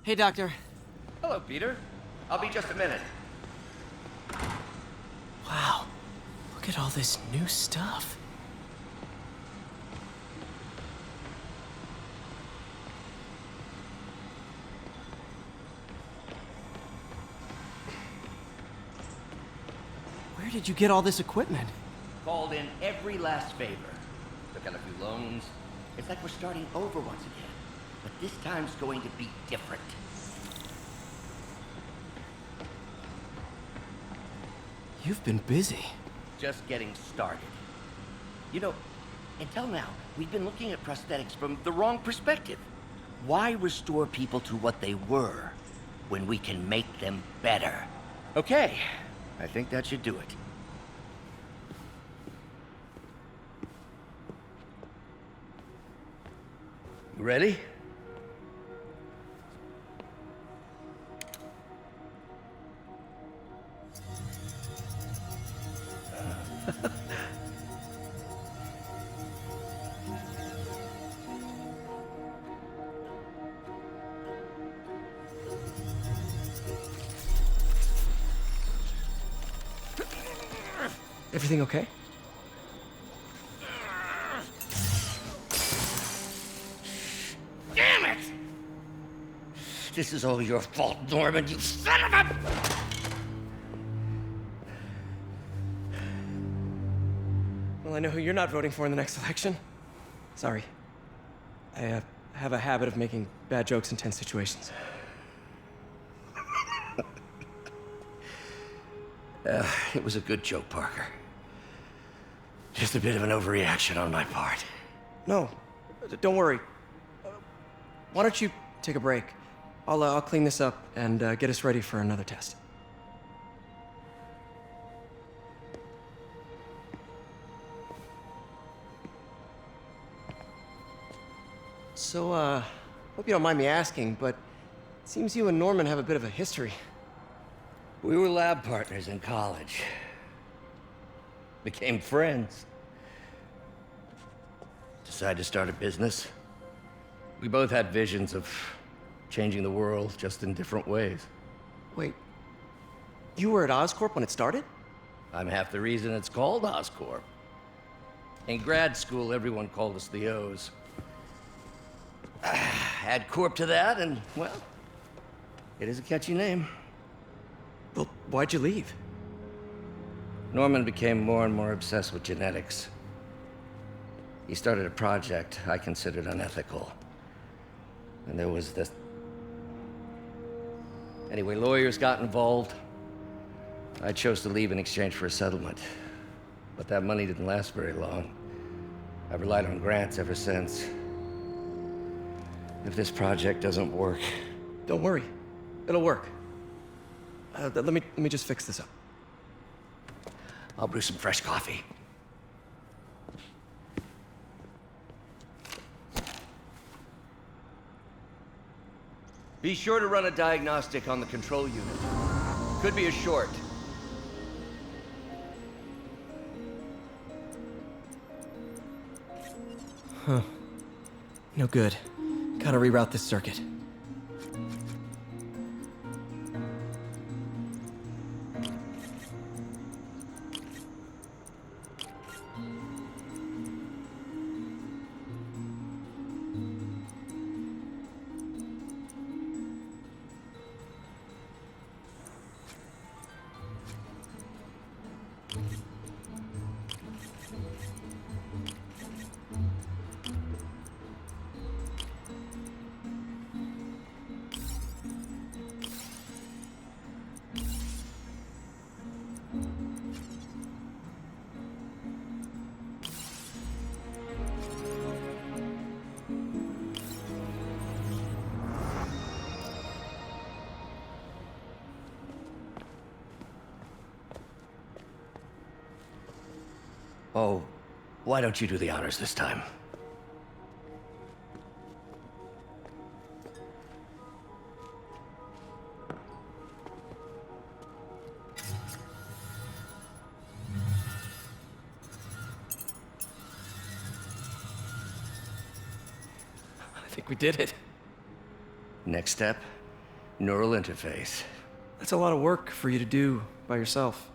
Hey, Doctor. Hello, Peter. I'll be just a minute. Wow. Look at all this new stuff. Where did you get all this equipment? Called in every last favor. Took out a few loans. It's like we're starting over once again. But this time's going to be different. You've been busy. Just getting started. You know, until now, we've been looking at prosthetics from the wrong perspective. Why restore people to what they were when we can make them better? Okay, I think that should do it. You ready? Everything okay? Damn it! This is all your fault, Norman, you son of a... Well, I know who you're not voting for in the next election. Sorry. I have a habit of making bad jokes in tense situations. It was a good joke, Parker. Just a bit of an overreaction on my part. No, don't worry. Why don't you take a break? I'll clean this up and get us ready for another test. So, hope you don't mind me asking, but it seems you and Norman have a bit of a history. We were lab partners in college. Became friends. Decided to start a business. We both had visions of changing the world, just in different ways. Wait, you were at Oscorp when it started? I'm half the reason it's called Oscorp. In grad school, everyone called us the O's. Add Corp to that, and, well, it is a catchy name. Well, why'd you leave? Norman became more and more obsessed with genetics. He started a project I considered unethical. And there was this... Anyway, lawyers got involved. I chose to leave in exchange for a settlement. But that money didn't last very long. I've relied on grants ever since. If this project doesn't work... Don't worry. It'll work. Let me just fix this up. I'll brew some fresh coffee. Be sure to run a diagnostic on the control unit. Could be a short. Huh. No good. Gotta reroute this circuit. Oh, why don't you do the honors this time? I think we did it. Next step, Neural interface. That's a lot of work for you to do by yourself.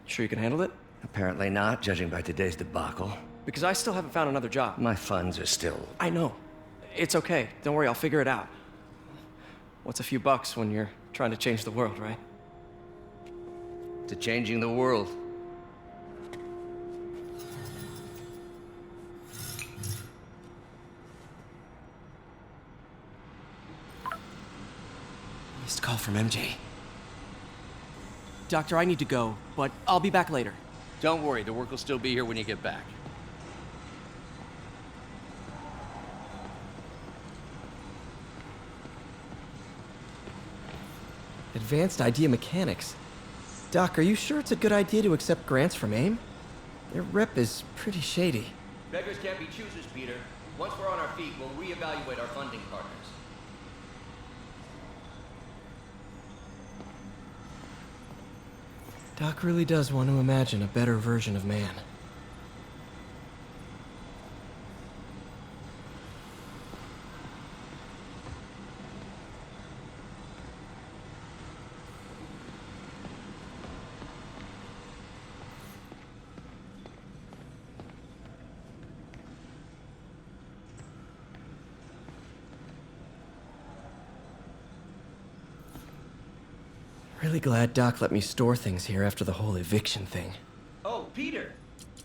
Sure you can handle it? Apparently not, judging by today's debacle. Because I still haven't found another job. My funds are still... I know. It's okay. Don't worry, I'll figure it out. What's a few bucks when you're trying to change the world, right? to changing the world. Missed call from MJ. Doctor, I need to go, but I'll be back later. Don't worry, the work will still be here when you get back. Advanced Idea Mechanics. Doc, are you sure it's a good idea to accept grants from AIM? Their rep is pretty shady. Beggars can't be choosers, Peter. Once we're on our feet, we'll reevaluate our funding partners. Doc really does want to imagine a better version of man. Really glad Doc let me store things here after the whole eviction thing. Oh, Peter!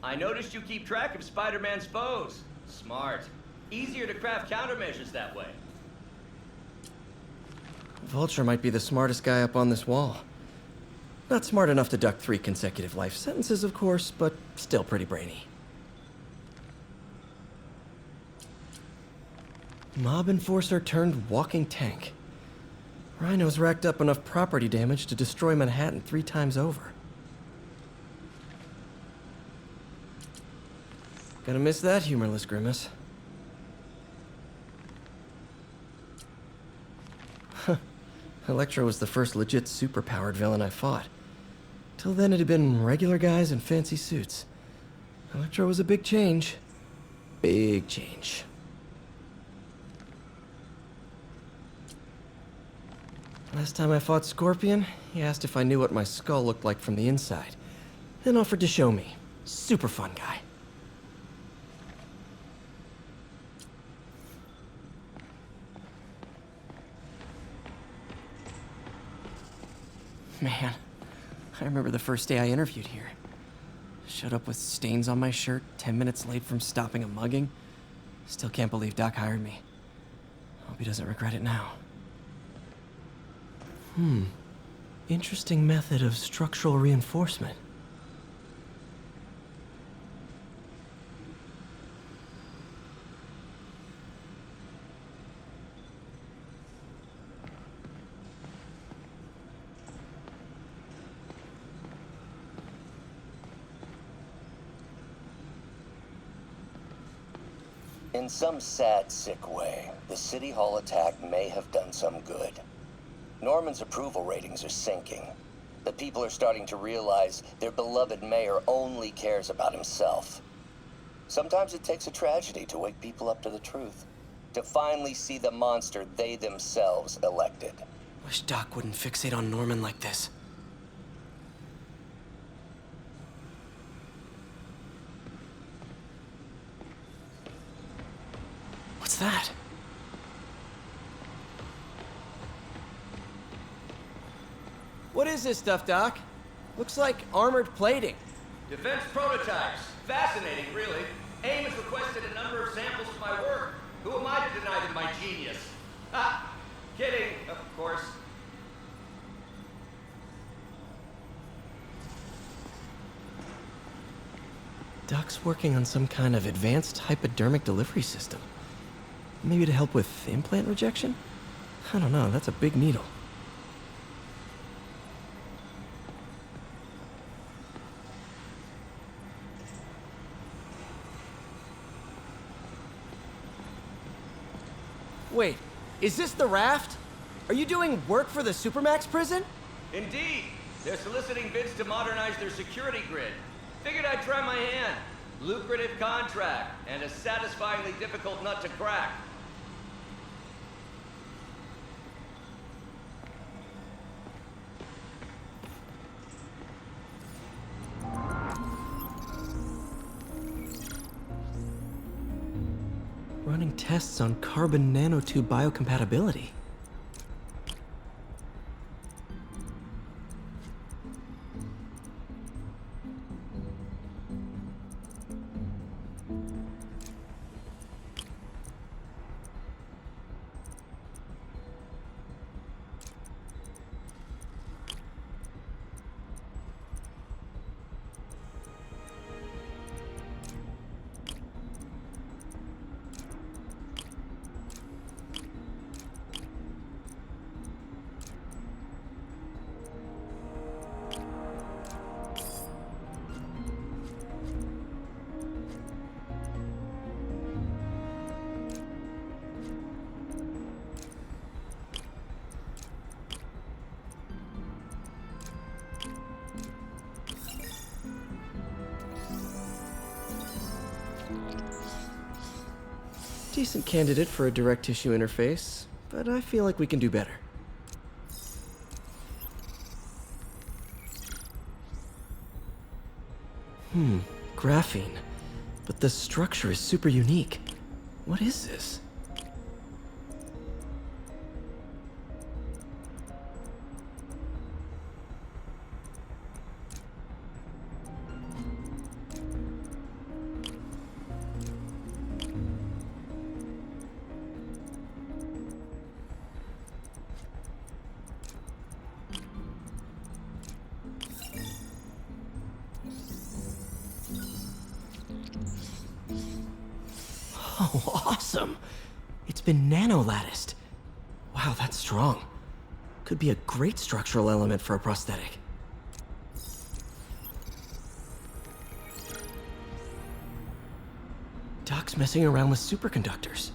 I noticed you keep track of Spider-Man's foes. Smart. Easier to craft countermeasures that way. Vulture might be the smartest guy up on this wall. Not smart enough to duck 3 consecutive life sentences, of course, but still pretty brainy. Mob enforcer turned walking tank. Rhino's racked up enough property damage to destroy Manhattan 3 times over. Gonna miss that humorless grimace. Electro was the first legit superpowered villain I fought. Till then it had been regular guys in fancy suits. Electro was a big change. Big change. Last time I fought Scorpion, he asked if I knew what my skull looked like from the inside, then offered to show me. Super fun guy. Man, I remember the first day I interviewed here. Showed up with stains on my shirt, 10 minutes late from stopping a mugging. Still can't believe Doc hired me. Hope he doesn't regret it now. Interesting method of structural reinforcement. In some sad, sick way, the City Hall attack may have done some good. Norman's approval ratings are sinking. The people are starting to realize their beloved mayor only cares about himself. Sometimes it takes a tragedy to wake people up to the truth, to finally see the monster they themselves elected. Wish Doc wouldn't fixate on Norman like this. What's that? What is this stuff, Doc? Looks like armored plating. Defense prototypes. Fascinating, really. AIM has requested a number of samples of my work. Who am I to deny them my genius? Ha! Kidding, of course. Doc's working on some kind of advanced hypodermic delivery system. Maybe to help with implant rejection? I don't know, that's a big needle. Wait, is this the raft? Are you doing work for the Supermax prison? Indeed. They're soliciting bids to modernize their security grid. Figured I'd try my hand. Lucrative contract, and a satisfyingly difficult nut to crack. tests on carbon nanotube biocompatibility. Decent candidate for a direct tissue interface, but I feel like we can do better. Graphene. But the structure is super unique. What is this? Oh, awesome! It's been nano-latticed. Wow, that's strong. Could be a great structural element for a prosthetic. Doc's messing around with superconductors.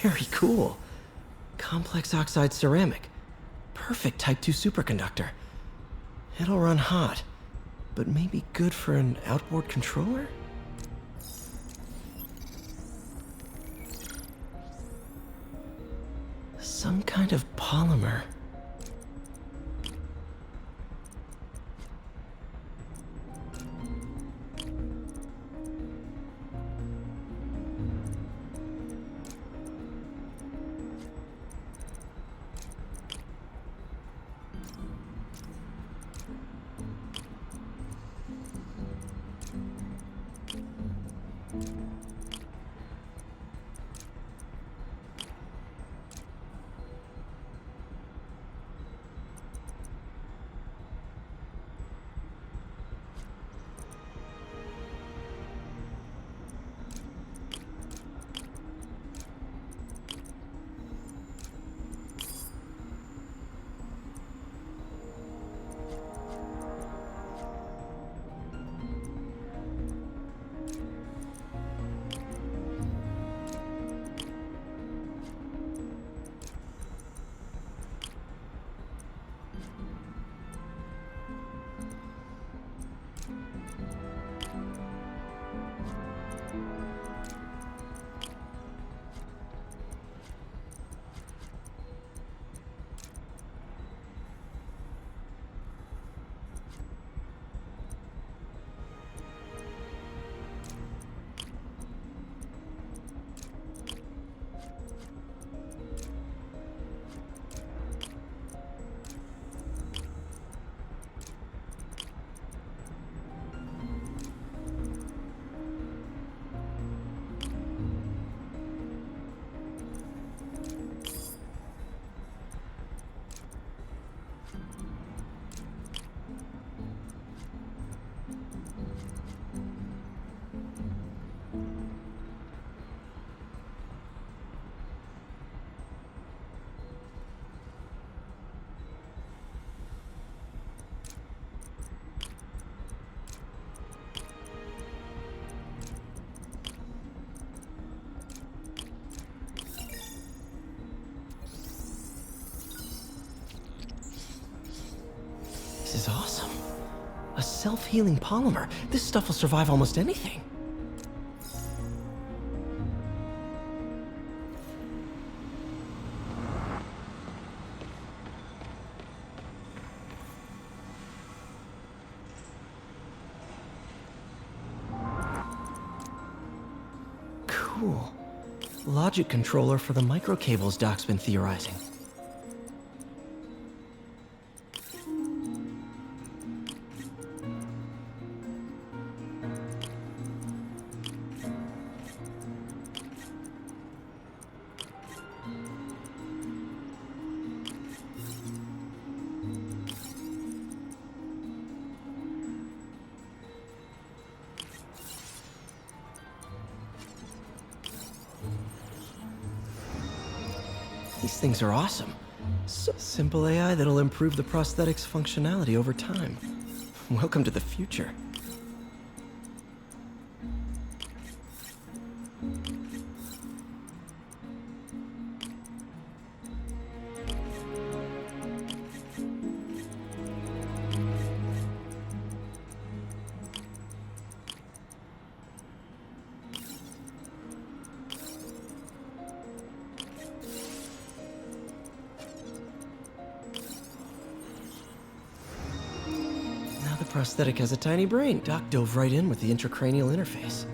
Very cool. Complex oxide ceramic. Perfect Type 2 superconductor. It'll run hot, but maybe good for an outboard controller? Some kind of polymer. This is awesome. A self-healing polymer. This stuff will survive almost anything. Cool. Logic controller for the microcables Doc's been theorizing. These things are awesome. Simple AI that'll improve the prosthetics' functionality over time. Welcome to the future. The prosthetic has a tiny brain. Doc dove right in with the intracranial interface.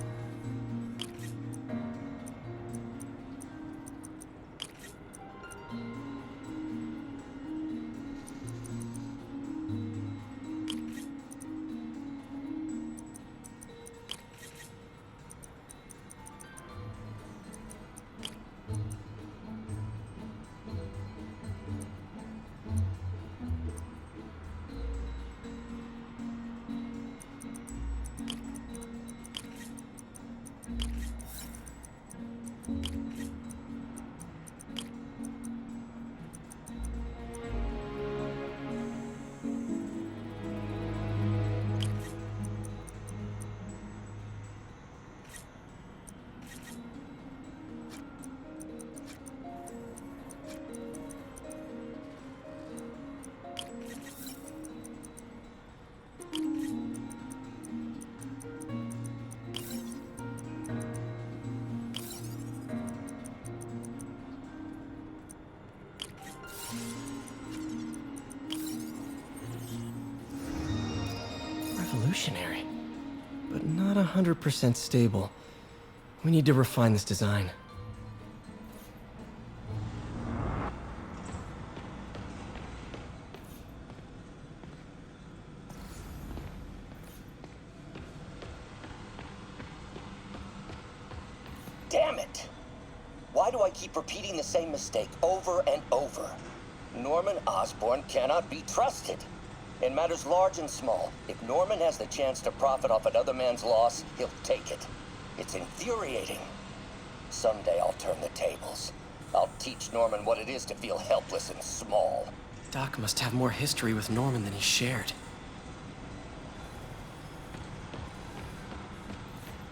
Revolutionary, but not 100% stable. We need to refine this design. Damn it! Why do I keep repeating the same mistake over and over? Norman Osborn cannot be trusted. In matters large and small, if Norman has the chance to profit off another man's loss, he'll take it. It's infuriating. Someday I'll turn the tables. I'll teach Norman what it is to feel helpless and small. Doc must have more history with Norman than he shared.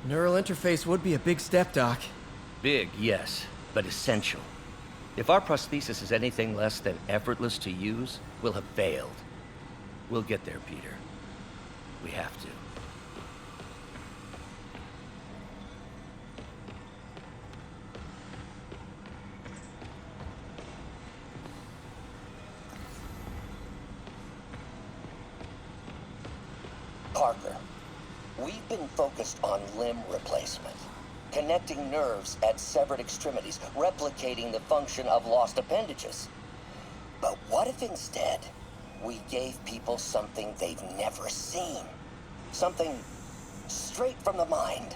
Neural interface would be a big step, Doc. Big, yes, but essential. If our prosthesis is anything less than effortless to use, we'll have failed. We'll get there, Peter. We have to. Parker, we've been focused on limb replacement, connecting nerves at severed extremities, replicating the function of lost appendages. But what if instead we gave people something they've never seen? Something straight from the mind.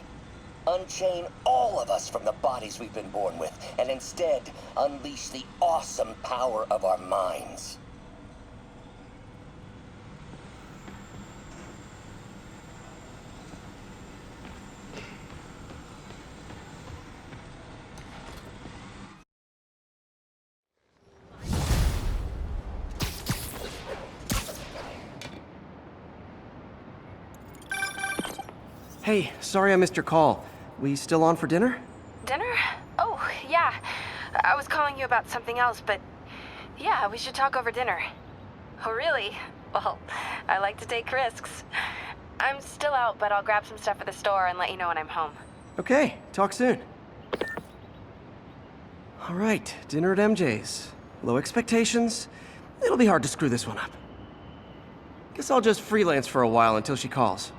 Unchain all of us from the bodies we've been born with, and instead unleash the awesome power of our minds. Hey, sorry I missed your call. We still on for dinner? Dinner? Oh, yeah. I was calling you about something else, but yeah, we should talk over dinner. Oh, really? Well, I like to take risks. I'm still out, but I'll grab some stuff at the store and let you know when I'm home. Okay, talk soon. All right, dinner at MJ's. Low expectations. It'll be hard to screw this one up. Guess I'll just freelance for a while until she calls.